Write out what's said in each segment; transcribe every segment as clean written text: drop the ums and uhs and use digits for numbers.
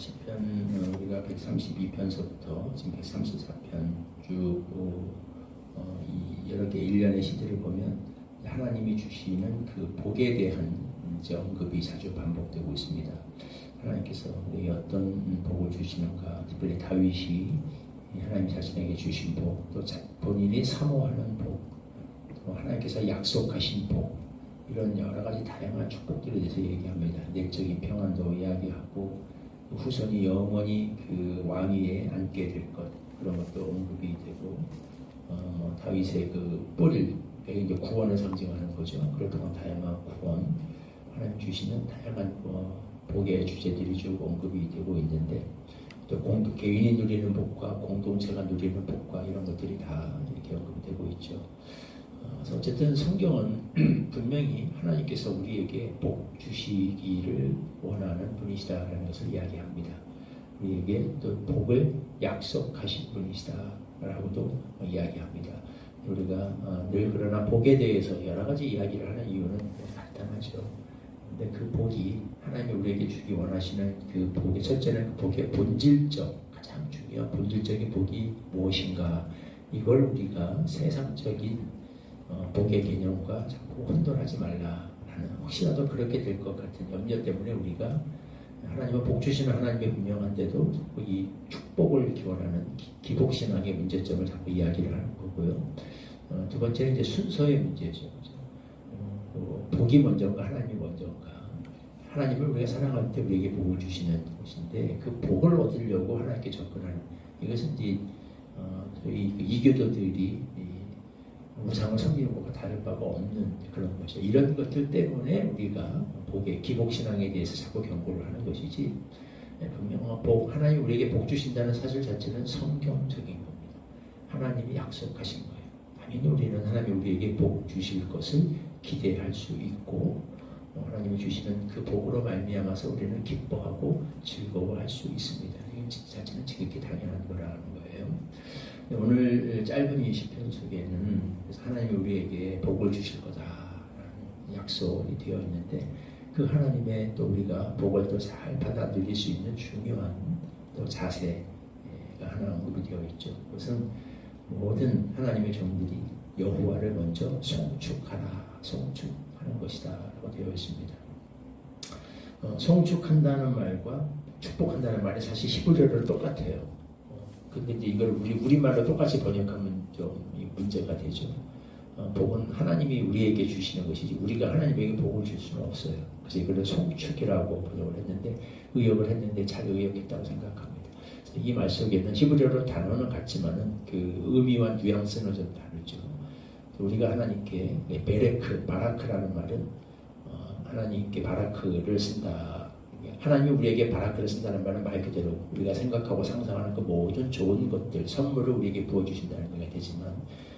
시편 우리가 132편서부터 지금 134편 쭉 이 여러 개 일련의 시들을 보면 하나님이 주시는 그 복에 대한 이제 언급이 자주 반복되고 있습니다. 하나님께서 우리에게 어떤 복을 주시는가, 특별히 다윗이 하나님 자신에게 주신 복, 또 본인이 사모하는 복, 또 하나님께서 약속하신 복, 이런 여러 가지 다양한 축복들에 대해서 얘기합니다. 내적인 평안도 이야기하고 후손이 영원히 그 왕위에 앉게 될 것, 그런 것도 언급이 되고 다윗의 그 뿔, 이제 구원을 상징하는 거죠. 그렇다고 다양한 구원, 하나님 주시는 다양한 복의 주제들이 쭉 언급이 되고 있는데, 또 개인이 누리는 복과 공동체가 누리는 복과 이런 것들이 다 이렇게 언급되고 있죠. 그래서 어쨌든 성경은 분명히 하나님께서 우리에게 복 주시기를 원하는 분이시다라는 것을 이야기합니다. 우리에게 또 복을 약속하신 분이시다라고도 이야기합니다. 우리가 늘 그러나 복에 대해서 여러 가지 이야기를 하는 이유는 간단하죠. 근데 그 복이 하나님이 우리에게 주기 원하시는 그 복의 첫째는 그 복의 본질적, 가장 중요한 본질적인 복이 무엇인가, 이걸 우리가 세상적인 복의 개념과 자꾸 혼돈하지 말라라는, 혹시라도 그렇게 될 것 같은 염려 때문에 우리가 하나님은 복 주시는 하나님의 분명한데도 이 축복을 기원하는 기복신앙의 문제점을 자꾸 이야기를 하는 거고요. 두 번째는 이제 순서의 문제죠. 복이 먼저인가 하나님이 먼저인가. 하나님을 우리가 사랑할 때 우리에게 복을 주시는 것인데, 그 복을 얻으려고 하나님께 접근하는, 이것은 이제 저희 이교도들이 우상을 섬기는 것과 다를 바가 없는 그런 것이죠. 이런 것들 때문에 우리가 복의 기복신앙에 대해서 자꾸 경고를 하는 것이지, 분명 하나님 우리에게 복 주신다는 사실 자체는 성경적인 겁니다. 하나님이 약속하신 거예요. 당연히 우리는 하나님이 우리에게 복 주실 것을 기대할 수 있고, 하나님이 주시는 그 복으로 말미암아서 우리는 기뻐하고 즐거워할 수 있습니다. 이 자체는 지극히 당연한 거라는 거예요. 오늘 짧은 이 시편 속에는 하나님이 우리에게 복을 주실 거다라는 약속이 되어 있는데, 그 하나님의 또 우리가 복을 또 잘 받아 누릴 수 있는 중요한 또 자세가 하나 언급이 되어 있죠. 그것은 모든 하나님의 종들이 여호와를 먼저 송축하는 것이다 라고 되어 있습니다. 송축한다는 말과 축복한다는 말이 사실 히브리어로 똑같아요. 근데 이제 이걸 우리말로 똑같이 번역하면 좀 문제가 되죠. 복은 하나님이 우리에게 주시는 것이지 우리가 하나님에게 복을 줄 수는 없어요. 그래서 이걸 송축이라고 번역을 했는데, 의역을 했는데 잘 의역했다고 생각합니다. 이 말 속에는 히브리어로 단어는 같지만은 그 의미와 뉘앙스는 좀 다르죠. 우리가 하나님께 바라크라는 말은 하나님께 바라크를 쓴다. 하나님이 우리에게 바라크를 쓴다는 말은 말 그대로 우리가 생각하고 상상하는 그 모든 좋은 것들, 선물을 우리에게 부어주신다는 것이 되지만,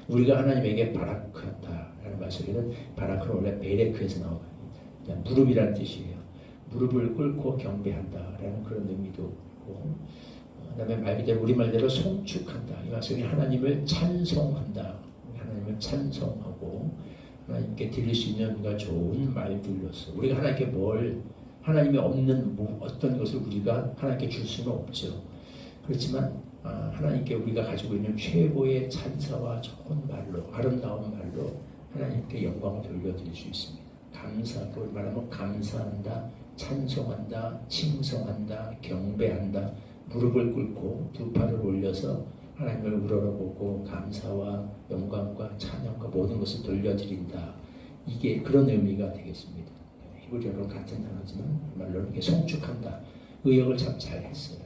우리가 하나님에게 바라크한다라는 말 속에는 바라크는 원래 베레크에서 나오거든요. 무릎이라는 뜻이에요. 무릎을 꿇고 경배한다라는 그런 의미도 있고, 그다음에 말 그대로 우리말대로 송축한다. 이 말 속에 하나님을 찬송한다. 하나님을 찬송하고 하나님께 드릴 수 있는 우리가 좋은 말들로서 우리가 하나님께 하나님이 없는 어떤 것을 우리가 하나님께 줄 수는 없죠. 그렇지만 하나님께 우리가 가지고 있는 최고의 찬사와 좋은 말로, 아름다운 말로 하나님께 영광을 돌려드릴 수 있습니다. 그걸 말하면 감사한다, 찬송한다, 칭송한다, 경배한다, 무릎을 꿇고 두 팔을 올려서 하나님을 우러러보고 감사와 영광과 찬양과 모든 것을 돌려드린다. 이게 그런 의미가 되겠습니다. 히브리어로 같은 단어지만 말로는 이게 송축한다. 의역을 참 잘했어요.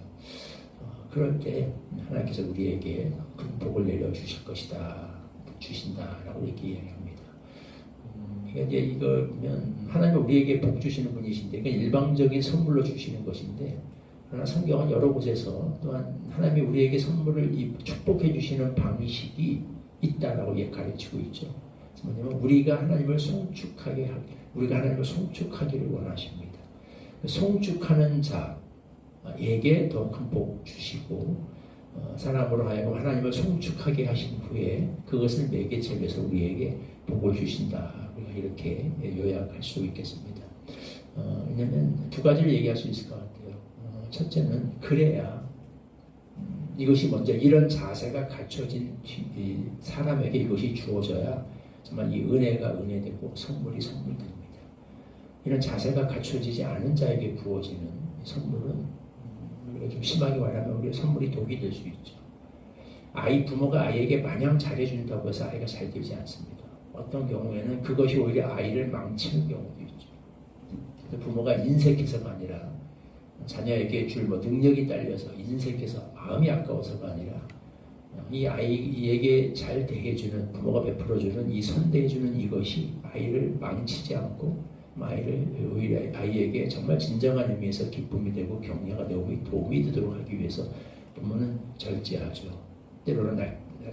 그럴 때 하나님께서 우리에게 큰 복을 내려주실 것이다. 주신다라고 이렇게 이야기합니다. 그러니까 이제 이걸 보면 하나님은 우리에게 복 주시는 분이신데, 그러니까 일방적인 선물로 주시는 것인데, 그러나 성경은 여러 곳에서 또한 하나님이 우리에게 선물을 축복해 주시는 방식이 있다라고 가르치고 있죠. 뭐냐면 우리가 하나님을 송축하기를 원하십니다. 송축하는 자에게 더 큰 복 주시고, 사람으로 하여금 하나님을 송축하게 하신 후에 그것을 매개체로 해서 우리에게 복을 주신다. 우리가 이렇게 요약할 수 있겠습니다. 왜냐하면 두 가지를 얘기할 수 있을 것 같아요. 첫째는 그래야 이것이 먼저 이런 자세가 갖춰진 사람에게 이것이 주어져야 정말 이 은혜가 은혜되고 선물이 선물됩니다. 이런 자세가 갖춰지지 않은 자에게 부어지는 선물은 우리가 좀 심하게 말하면 우리의 선물이 독이 될 수 있죠. 부모가 아이에게 마냥 잘해준다고 해서 아이가 잘 되지 않습니다. 어떤 경우에는 그것이 오히려 아이를 망치는 경우도 있죠. 부모가 인색해서가 아니라 자녀에게 줄 능력이 딸려서 인색해서 마음이 아까워서가 아니라 이 아이에게 잘 대해주는 부모가 베풀어주는 이 선대해주는 이것이 아이를 망치지 않고 오히려 아이에게 정말 진정한 의미에서 기쁨이 되고 격려가 되고 도움이 되도록 하기 위해서 부모는 절제하죠. 때로는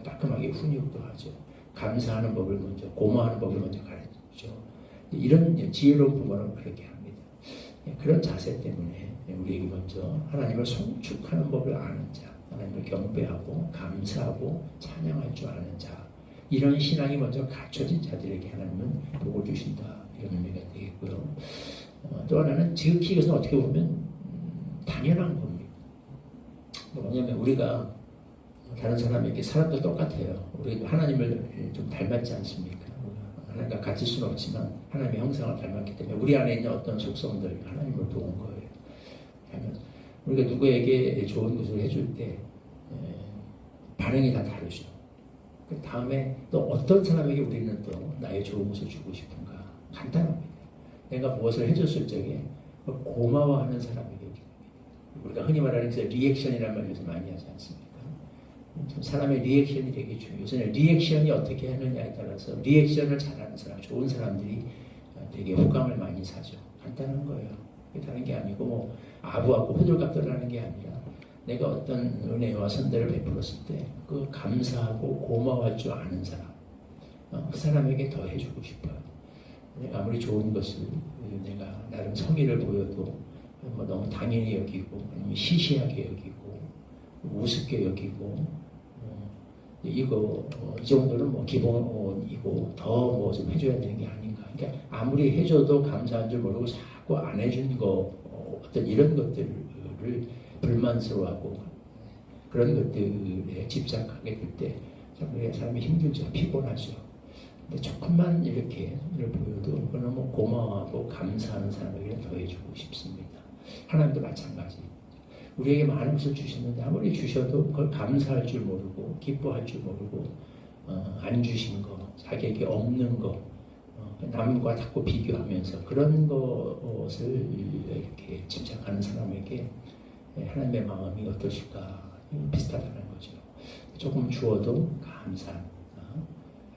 따끔하게 훈육도 하죠. 감사하는 법을 먼저, 고마워하는 법을 먼저 가르치죠. 이런 지혜로운 부모는 그렇게 합니다. 그런 자세 때문에 우리에게 먼저 하나님을 송축하는 법을 아는 자, 하나님을 경배하고 감사하고 찬양할 줄 아는 자, 이런 신앙이 먼저 갖춰진 자들에게 하나님은 복을 주신다, 이런 의미가 되겠고요. 또 하나는 지극히 이것은 어떻게 보면 당연한 겁니다. 뭐냐면 우리가 다른 사람에게 사람도 똑같아요. 우리도 하나님을 좀 닮았지 않습니까? 하나님과 같을 수는 없지만 하나님의 형상을 닮았기 때문에 우리 안에 있는 어떤 속성들 하나님을 도운 거예요. 우리가 누구에게 좋은 것을 해줄 때 반응이 다 다르죠. 그 다음에 또 어떤 사람에게 우리는 또 나의 좋은 것을 주고 싶은가? 간단합니다. 내가 무엇을 해줬을 적에 고마워하는 사람에게 우리가 흔히 말하는 리액션이라는 말을 요새 많이 하지 않습니까? 사람의 리액션이 되게 중요해요. 요새는 리액션이 어떻게 하느냐에 따라서 리액션을 잘하는 사람, 좋은 사람들이 되게 호감을 많이 사죠. 간단한 거예요. 다른 게 아니고 아부하고 호들갑 떨라는 게 아니라 내가 어떤 은혜와 선대를 베풀었을 때 그 감사하고 고마워할 줄 아는 사람, 그 사람에게 더 해주고 싶어요. 내가 아무리 좋은 것을 내가 나름 성의를 보여도 너무 당연히 여기고 아니면 시시하게 여기고 우습게 여기고 이 정도는 기본이고 더 좀 해줘야 되는 게 아닌가. 그러니까 아무리 해줘도 감사한 줄 모르고 자꾸 안 해준 어떤 이런 것들을 불만스러워하고 그런 것들에 집착하게 될 때 우리 사람이 힘들죠. 피곤하죠. 근데 조금만 이렇게 보여도 너무 고마워하고 감사하는 사람에게 더해주고 싶습니다. 하나님도 마찬가지. 우리에게 많은 것을 주시는데 아무리 주셔도 그걸 감사할 줄 모르고 기뻐할 줄 모르고 안 주신 거, 자기에게 없는 거, 남과 자꾸 비교하면서 그런 것을 이렇게 집착하는 사람에게 하나님의 마음이 어떠실까? 비슷하다는 거죠. 조금 주어도 감사.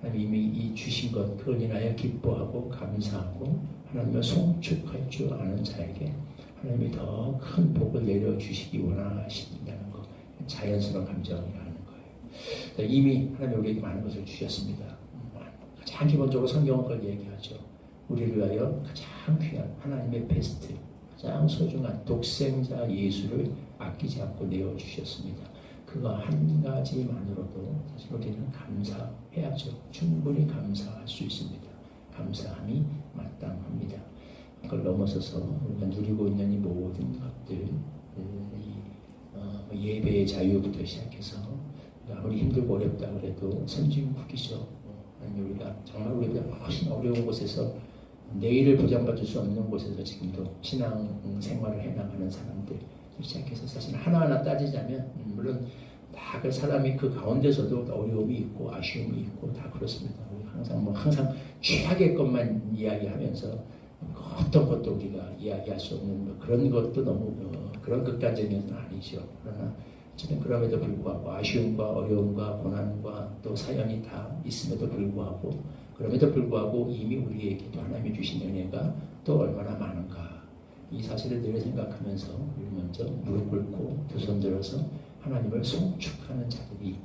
하나님이 이 주신 것 그걸 인하여 기뻐하고 감사하고 하나님을 송축할 줄 아는 자에게 하나님이 더 큰 복을 내려주시기 원하신다는 것, 자연스러운 감정이라는 거예요. 이미 하나님이 우리에게 많은 것을 주셨습니다. 가장 기본적으로 성경은 그걸 얘기하죠. 우리를 위하여 가장 귀한 하나님의 베스트, 가장 소중한 독생자 예수를 아끼지 않고 내어주셨습니다. 그거 한 가지만으로도 사실 우리는 감사해야죠. 충분히 감사할 수 있습니다. 감사함이 마땅합니다. 그걸 넘어서서 우리가 누리고 있는 이 모든 것들, 예배의 자유부터 시작해서 아무리 힘들고 어렵다 그래도 선진국이죠. 우리가 정말 우리보다 훨씬 어려운 곳에서 내일을 보장받을 수 없는 곳에서 지금도 신앙 생활을 해나가는 사람들 시작해서 사실 하나하나 따지자면 물론 다 그 사람이 그 가운데서도 어려움이 있고 아쉬움이 있고 다 그렇습니다. 항상 최악의 것만 이야기하면서 어떤 것도 우리가 이야기할 수 없는 그런 것도 너무 그런 극단적인 것은 아니죠. 그러나 저는 그럼에도 불구하고 아쉬움과 어려움과 고난과 또 사연이 다 있음에도 불구하고 그럼에도 불구하고 이미 우리에게도 하나님이 주신 은혜가 또 얼마나 많은가 이 사실을 늘 생각하면서 우리 먼저 무릎 꿇고 두 손 들어서 하나님을 송축하는 자들이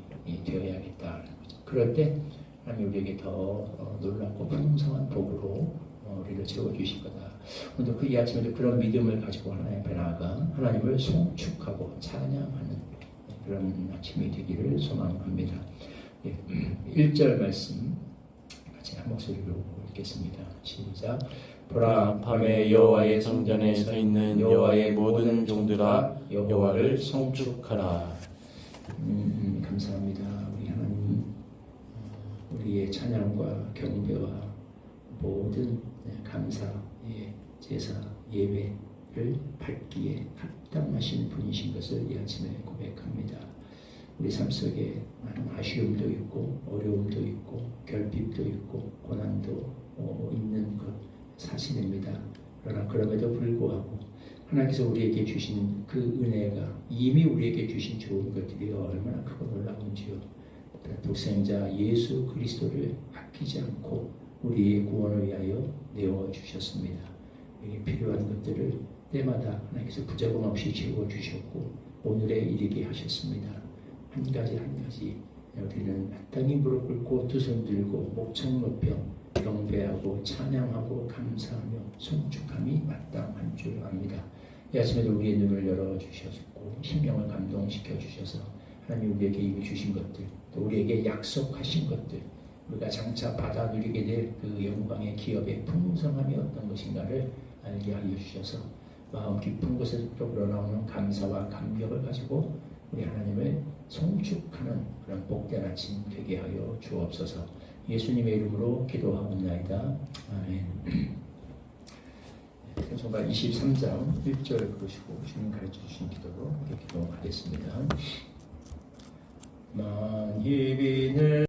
되어야겠다는 거죠. 그럴 때 하나님이 우리에게 더 놀랍고 풍성한 복으로 우리를 채워주실 거다. 오늘 그 이 아침에도 그런 믿음을 가지고 하나님 앞에 나아가 하나님을 송축하고 찬양하는 그런 아침이 되기를 소망합니다. 1절 말씀 같이 한 목소리로 읽겠습니다. 시작. 보라, 밤에 여호와의 성전에 서 있는 여호와의 모든 종들아 여호와를 송축하라. 감사합니다. 우리 하나님, 우리의 찬양과 경배와 모든 감사, 제사, 예배를 받기에 합당하신 분이신 것을 이 아침에 고백합니다. 우리 삶 속에 많은 아쉬움도 있고 어려움도 있고 결핍도 있고 고난도 있는 것 사실입니다. 그러나 그럼에도 불구하고 하나님께서 우리에게 주신 그 은혜가 이미 우리에게 주신 좋은 것들이 얼마나 크고 놀라운지요. 독생자 예수 그리스도를 아끼지 않고 우리의 구원을 위하여 내어주셨습니다. 필요한 것들을 때마다 하나님께서 부족함 없이 채워주셨고 오늘에 이르게 하셨습니다. 한 가지 한 가지 우리는 마땅히 무릎 꿇고 두 손 들고 목청 높여 경배하고 찬양하고 감사하며 송축함이 마땅한 줄 압니다. 이 아침에도 우리의 눈을 열어주셨고 심령을 감동시켜 주셔서 하나님 우리에게 이미 주신 것들 또 우리에게 약속하신 것들 우리가 장차 받아 누리게 될 그 영광의 기업의 풍성함이 어떤 것인가를 알게 하여 주셔서 마음 깊은 곳에서 우러나오는 감사와 감격을 가지고 우리 하나님을 송축하는 그런 복된 아침 되게 하여 주옵소서. 예수님의 이름으로 기도하옵나이다. 아멘. 찬송가 23장 1절 부르시고 주님 가르쳐 주신 기도로 기도하겠습니다. 만일 비는